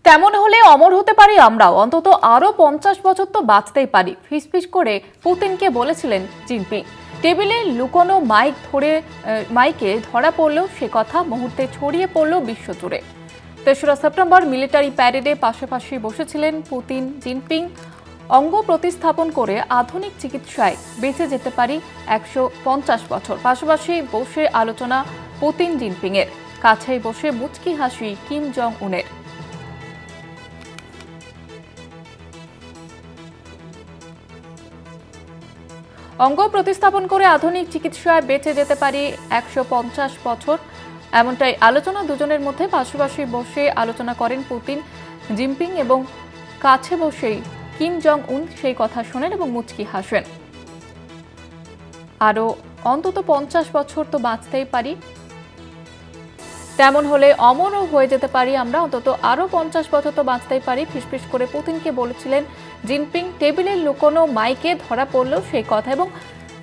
তেমন হলে অমর হতে পারি আমরাও, অন্তত আরো 50 বছর তো বাঁচতেই পারি, ফিসফিস করে পুতিনকে বলেছিলেন জিনপিং। টেবিলে লুকোনো মাইকে ধরা পড়লেও সে কথা মুহূর্তে ছড়িয়ে পড়ল বিশ্বজুড়ে। ৩রা সেপ্টেম্বর মিলিটারি প্যারেডে পাশাপাশি বসেছিলেন পুতিন জিনপিং। অঙ্গ প্রতিস্থাপন করে আধুনিক চিকিৎসায় বেঁচে যেতে পারি 150 বছর। পাশাপাশি বসে আলোচনা পুতিন জিনপিং এর, কাছেই বসে মুচকি হাসি কিম জং উনের। অঙ্গ প্রতিস্থাপন করে আধুনিক চিকিৎসায় বেঁচে যেতে পারি 150 বছর, এমনটাই আলোচনা দুজনের মধ্যে। পাশাপাশি বসে আলোচনা করেন পুতিন জিনপিং এবং কাছে বসেই কিম জং উন সেই কথা শোনেন এবং মুচকি হাসেন। আরো অন্তত 50 বছর তো বাঁচতেই পারি, তেমন হলে অমরও হয়ে যেতে পারি আমরা, অন্তত আরো 50 বছর তো বাঁচতেই পারি, ফিসফিস করে পুতিনকে বলেছিলেন জিনপিং। টেবিলের লুকোনো মাইকে ধরা পড়লেও সেই কথা এবং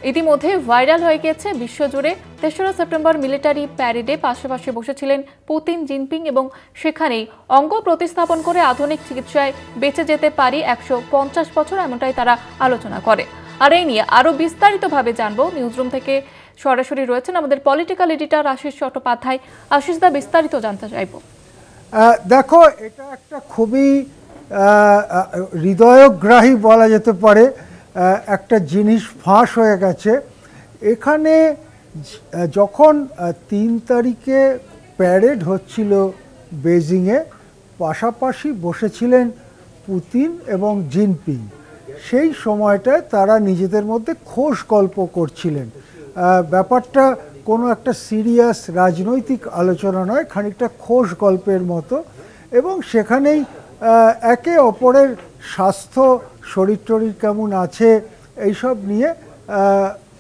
ইতিমধ্যে ভাইরাল হয়ে গেছে বিশ্বজুড়ে। ৩রা সেপ্টেম্বর মিলিটারি প্যারেডে পাশাপাশি বসেছিলেন পুতিন জিনপিং এবং সেখানেই অঙ্গ প্রতিস্থাপন করে আধুনিক চিকিৎসায় বেঁচে যেতে পারি 150 বছর, এমনটাই তারা আলোচনা করে। আর এই নিয়ে আরো বিস্তারিতভাবে জানবো, নিউজরুম থেকে সরাসরি রয়েছেন আমাদের পলিটিক্যাল এডিটর আশিস চট্টোপাধ্যায়। আশিস দা, বিস্তারিত জানতে চাইব। দেখো, এটা একটা খুবই হৃদয়গ্রাহী বলা যেতে পারে একটা জিনিস ফাঁস হয়ে গেছে এখানে। যখন ৩ তারিখে প্যারেড হচ্ছিল বেজিংয়ে, পাশাপাশি বসেছিলেন পুতিন এবং জিনপিং। সেই সময়টায় তারা নিজেদের মধ্যে খোশ গল্প করছিলেন। ব্যাপারটা কোনো একটা সিরিয়াস রাজনৈতিক আলোচনা নয়, খানিকটা খোশ গল্পের মতো। এবং সেখানেই একে অপরের স্বাস্থ্য, শরীর টরীর কেমন আছে এইসব নিয়ে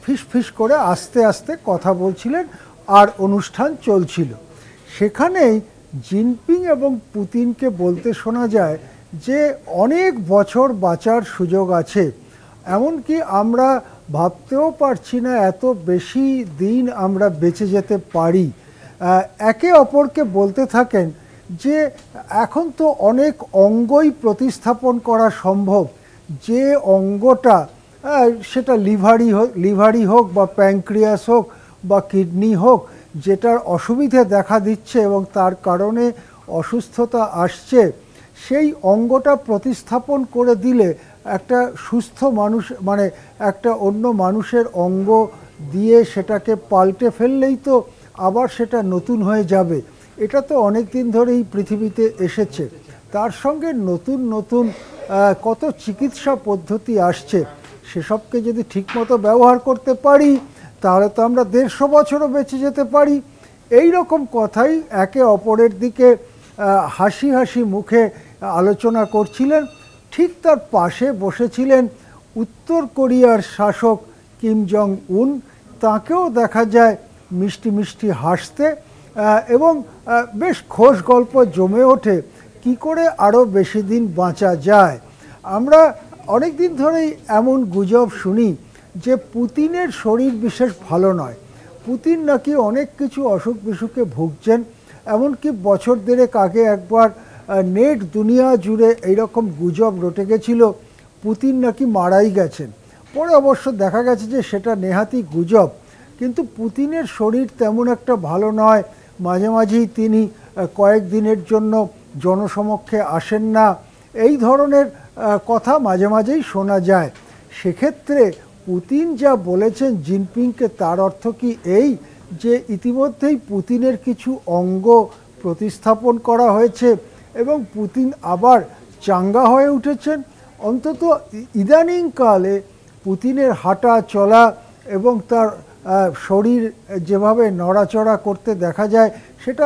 ফিসফিস করে আস্তে আস্তে কথা বলছিলেন আর অনুষ্ঠান চলছিল। সেখানেই জিনপিং এবং পুতিনকে বলতে শোনা যায় যে অনেক বছর বাঁচার সুযোগ আছে, এমনকি আমরা ভাবতেও পারছি না এত বেশি দিন আমরা বেঁচে যেতে পারি। একে অপরকে বলতে থাকেন যে এখন তো অনেক অঙ্গই প্রতিস্থাপন করা সম্ভব, যে অঙ্গটা সেটা লিভারই হোক বা প্যানক্রিয়াস হোক বা কিডনি হোক, যেটার অসুবিধে দেখা দিচ্ছে এবং তার কারণে অসুস্থতা আসছে, সেই অঙ্গটা প্রতিস্থাপন করে দিলে একটা সুস্থ মানুষ, মানে একটা অন্য মানুষের অঙ্গ দিয়ে সেটাকে পাল্টে ফেললেই তো আবার সেটা নতুন হয়ে যাবে। এটা তো অনেক দিন ধরেই পৃথিবীতে এসেছে। তার সঙ্গে নতুন নতুন কত চিকিৎসা পদ্ধতি আসছে, সেসবকে যদি ঠিকমতো ব্যবহার করতে পারি তাহলে তো আমরা 150 বছরও বেঁচে যেতে পারি। এই রকম কথাই একে অপরের দিকে হাসি হাসি মুখে আলোচনা করছিলেন। ঠিক তার পাশে বসেছিলেন উত্তর কোরিয়ার শাসক কিম জং উন। তাকেও দেখা যায় মিষ্টি মিষ্টি হাসতে এবং বেশ খোশ গল্প জমে ওঠে কি করে আরও বেশি দিন বাঁচা যায়। আমরা অনেক দিন ধরেই এমন গুজব শুনি যে পুতিনের শরীর বিশেষ ভালো নয়, পুতিন নাকি অনেক কিছু অসুখ বিসুখে ভুগছেন। এমনকি বছর দেড়েক আগে একবার নেট দুনিয়া জুড়ে এইরকম গুজব রটে গেছিল পুতিন নাকি মারাই গেছেন। পরে অবশ্য দেখা গেছে যে সেটা নেহাতি গুজব। কিন্তু পুতিনের শরীর তেমন একটা ভালো নয়, মাঝে মাঝেই তিনি কয়েকদিনের জন্য জনসমক্ষে আসেন না, এই ধরনের কথা মাঝে মাঝেই শোনা যায়। সেক্ষেত্রে পুতিন যা বলেছেন জিনপিংকে, তার অর্থ কি এই যে ইতিমধ্যেই পুতিনের কিছু অঙ্গ প্রতিস্থাপন করা হয়েছে এবং পুতিন আবার চাঙ্গা হয়ে উঠেছেন? অন্তত ইদানিংকালে পুতিনের হাঁটা চলা এবং তার শরীর যেভাবে নড়াচড়া করতে দেখা যায় সেটা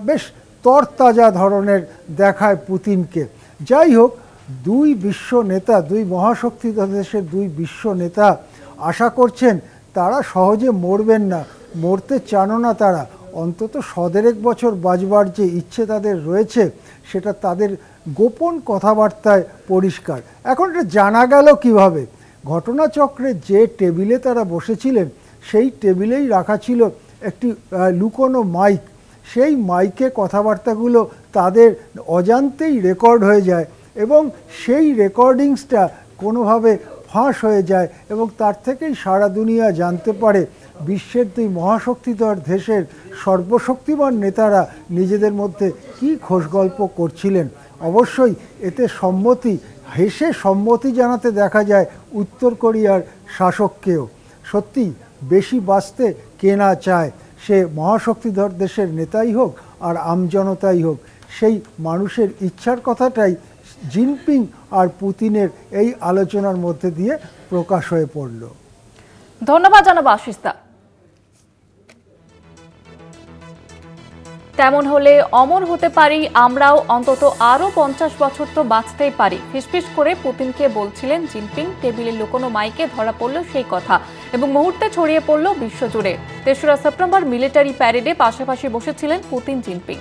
বেশ তরতাজা ধরনের দেখায় পুতিনকে। যাই হোক, দুই বিশ্ব নেতা, দুই মহাশক্তি দেশের দুই বিশ্ব নেতা আশা করছেন তারা সহজে মরবেন না, মরতে চানও না তারা। অন্তত 100 বছর বাঁচবার যে ইচ্ছে তাদের রয়েছে সেটা তাদের গোপন কথাবার্তায় পরিষ্কার। এখন এটা জানা গেল কিভাবে? ঘটনাচক্রে যে টেবিলে তারা বসেছিলেন সেই টেবিলেই রাখা ছিল একটি লুকোনো মাইক। সেই মাইকে কথাবার্তাগুলো তাদের অজান্তেই রেকর্ড হয়ে যায় এবং সেই রেকর্ডিংসটা কোনোভাবে ফাঁস হয়ে যায় এবং তার থেকেই সারা দুনিয়া জানতে পারে বিশ্বের দুই মহাশক্তিধর দেশের সর্বশক্তিমান নেতারা নিজেদের মধ্যে কী খোশগল্প করছিলেন। অবশ্যই এতে হেসে সম্মতি জানাতে দেখা যায় উত্তর কোরিয়ার শাসককেও। সত্যি বেশি বাঁচতে কে না চায়, সে মহাশক্তিধর দেশের নেতাই হোক আর আমজনতাই হোক। সেই মানুষের ইচ্ছার কথাটাই জিনপিং আর পুতিনের এই আলোচনার মধ্যে দিয়ে প্রকাশ হয়ে পড়ল। ধন্যবাদ জানাবো আশিসদা। তেমন হলে অমর হতে পারি আমরাও, অন্তত আরো 50 বছর তো বাঁচতেই পারি, ফিসফিস করে পুতিনকে বলছিলেন জিনপিং। টেবিলে লুকোনো মাইকে ধরা পড়ল সেই কথা এবং মুহূর্তে ছড়িয়ে পড়ল বিশ্বজুড়ে। 3রা সেপ্টেম্বর মিলিটারি প্যারেডে পাশাপাশি বসেছিলেন পুতিন জিনপিং।